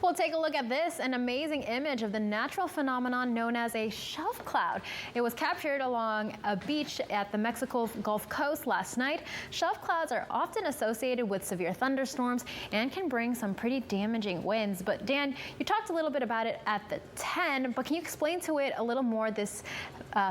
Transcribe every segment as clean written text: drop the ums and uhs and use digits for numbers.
We'll take a look at this, an amazing image of the natural phenomenon known as a shelf cloud. It was captured along a beach at the Mexico Gulf Coast last night. Shelf clouds are often associated with severe thunderstorms and can bring some pretty damaging winds. But Dan, you talked a little bit about it at the 10, but can you explain to it a little more this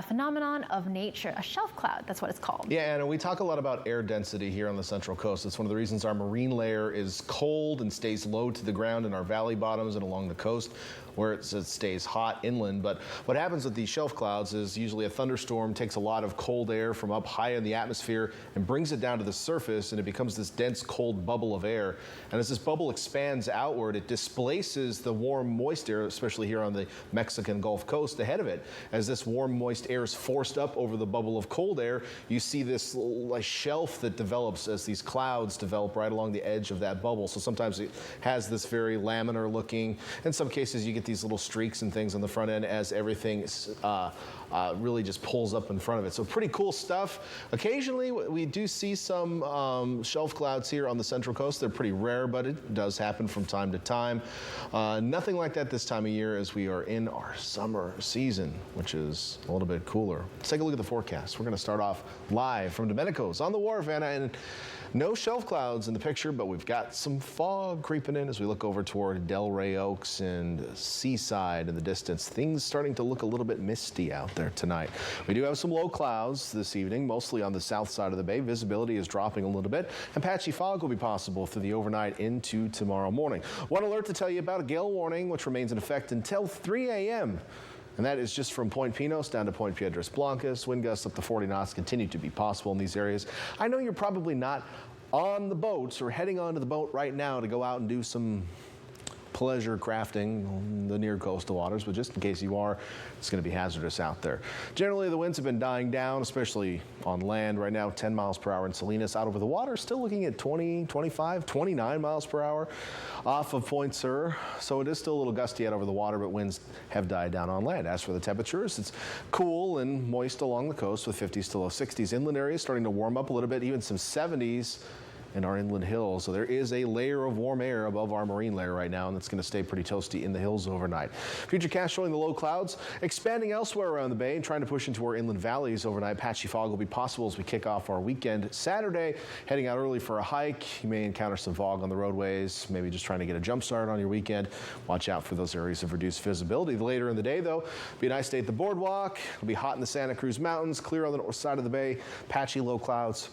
phenomenon of nature, a shelf cloud? That's what it's called. Yeah, and we talk a lot about air density here on the Central Coast. It's one of the reasons our marine layer is cold and stays low to the ground in our valley bottoms and along the coast, where it stays hot inland. But what happens with these shelf clouds is usually a thunderstorm takes a lot of cold air from up high in the atmosphere and brings it down to the surface, and it becomes this dense cold bubble of air. And as this bubble expands outward, it displaces the warm moist air, especially here on the Mexican Gulf Coast ahead of it. As this warm moist air is forced up over the bubble of cold air, you see this little shelf that develops as these clouds develop right along the edge of that bubble. So sometimes it has this very laminar looking. In some cases you get these little streaks and things on the front end as everything really just pulls up in front of it. So pretty cool stuff. Occasionally we do see some shelf clouds here on the Central Coast. They're pretty rare, but it does happen from time to time. Nothing like that this time of year as we are in our summer season, which is a little bit cooler. Let's take a look at the forecast. We're going to start off live from Domenico's on the wharf, and no shelf clouds in the picture, but we've got some fog creeping in as we look over toward Delray Oaks and Seaside in the distance. Things starting to look a little bit misty out there tonight. We do have some low clouds this evening, mostly on the south side of the bay. Visibility is dropping a little bit, and patchy fog will be possible through the overnight into tomorrow morning. One alert to tell you about a gale warning, which remains in effect until 3 a.m. And that is just from Point Pinos down to Point Piedras Blancas. Wind gusts up to 40 knots continue to be possible in these areas. I know you're probably not on the boats or heading onto the boat right now to go out and do some pleasure crafting on the near coastal waters, but just in case you are, it's going to be hazardous out there. Generally, the winds have been dying down, especially on land. Right now, 10 miles per hour in Salinas. Out over the water, still looking at 20, 25, 29 miles per hour off of Point Sur. So it is still a little gusty out over the water, but winds have died down on land. As for the temperatures, it's cool and moist along the coast with 50s to low 60s. Inland areas starting to warm up a little bit, even some 70s. In our inland hills. So there is a layer of warm air above our marine layer right now, and it's going to stay pretty toasty in the hills overnight. Futurecast showing the low clouds expanding elsewhere around the bay and trying to push into our inland valleys overnight. Patchy fog will be possible as we kick off our weekend. Saturday, heading out early for a hike. You may encounter some fog on the roadways, maybe just trying to get a jump start on your weekend. Watch out for those areas of reduced visibility. Later in the day, though, be a nice day at the boardwalk. It'll be hot in the Santa Cruz Mountains, clear on the north side of the bay, patchy low clouds.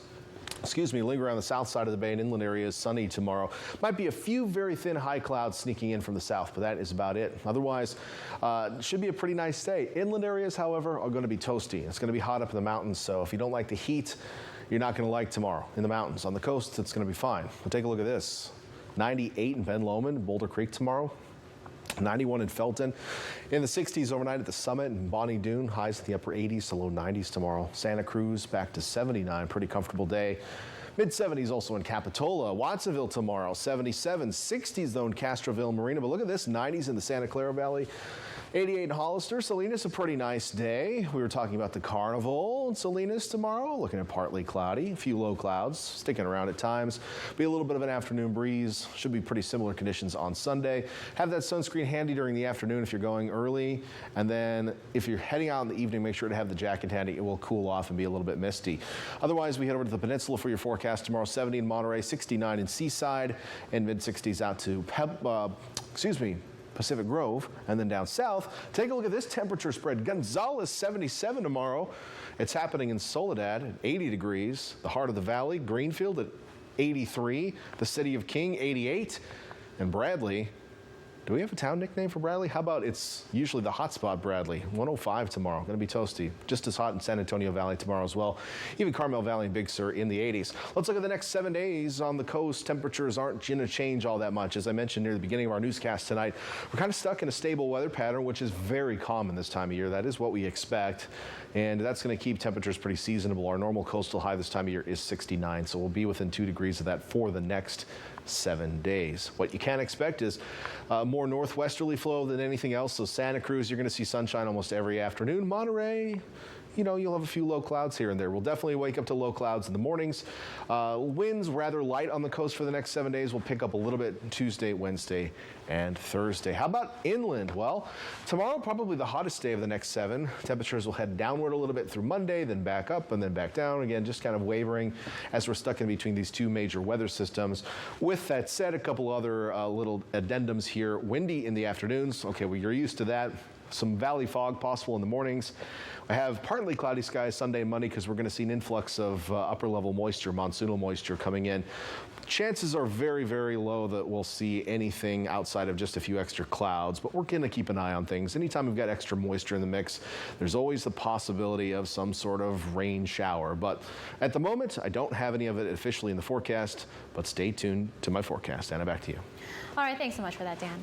Linger around the south side of the bay and inland areas, sunny tomorrow. Might be a few very thin high clouds sneaking in from the south, but that is about it. Otherwise, should be a pretty nice day. Inland areas, however, are going to be toasty. It's going to be hot up in the mountains, so if you don't like the heat, you're not going to like tomorrow in the mountains. On the coast, it's going to be fine. We'll take a look at this. 98 in Ben Lomond, Boulder Creek tomorrow. 91 in Felton. In the 60s overnight at the Summit and Bonnie Doon. Highs in the upper 80s to low 90s tomorrow. Santa Cruz back to 79. Pretty comfortable day. Mid-70s also in Capitola. Watsonville tomorrow, 77. 60s though in Castroville Marina. But look at this, 90s in the Santa Clara Valley. 88 in Hollister. Salinas, a pretty nice day. We were talking about the carnival in Salinas tomorrow. Looking at partly cloudy, a few low clouds sticking around at times. Be a little bit of an afternoon breeze. Should be pretty similar conditions on Sunday. Have that sunscreen handy during the afternoon if you're going early. And then if you're heading out in the evening, make sure to have the jacket handy. It will cool off and be a little bit misty. Otherwise, we head over to the peninsula for your forecast tomorrow. 70 in Monterey, 69 in Seaside, and mid-60s out to Pacific Grove, and then down south. Take a look at this temperature spread. Gonzales, 77 tomorrow. It's happening in Soledad at 80 degrees. The heart of the valley, Greenfield at 83. The city of King, 88. And Bradley, do we have a town nickname for Bradley? How about it's usually the hotspot Bradley. 105 tomorrow. Going to be toasty. Just as hot in San Antonio Valley tomorrow as well. Even Carmel Valley and Big Sur in the 80s. Let's look at the next 7 days on the coast. Temperatures aren't going to change all that much. As I mentioned near the beginning of our newscast tonight, we're kind of stuck in a stable weather pattern, which is very common this time of year. That is what we expect. And that's going to keep temperatures pretty seasonable. Our normal coastal high this time of year is 69. So we'll be within 2 degrees of that for the next 7 days. What you can expect is more northwesterly flow than anything else. So Santa Cruz, you're going to see sunshine almost every afternoon. Monterey, you'll have a few low clouds here and there. We'll definitely wake up to low clouds in the mornings. Winds rather light on the coast for the next 7 days. We'll pick up a little bit Tuesday, Wednesday, and Thursday. How about inland? Well, tomorrow probably the hottest day of the next 7. Temperatures will head downward a little bit through Monday, then back up and then back down again, just kind of wavering as we're stuck in between these two major weather systems. With that said, a couple other little addendums here. Windy in the afternoons. Okay, well, you're used to that. Some valley fog possible in the mornings. I have partly cloudy skies Sunday and Monday because we're going to see an influx of upper level moisture, monsoonal moisture coming in. Chances are very, very low that we'll see anything outside of just a few extra clouds, but we're going to keep an eye on things. Anytime we've got extra moisture in the mix, there's always the possibility of some sort of rain shower. But at the moment, I don't have any of it officially in the forecast, but stay tuned to my forecast. Anna, back to you. All right, thanks so much for that, Dan.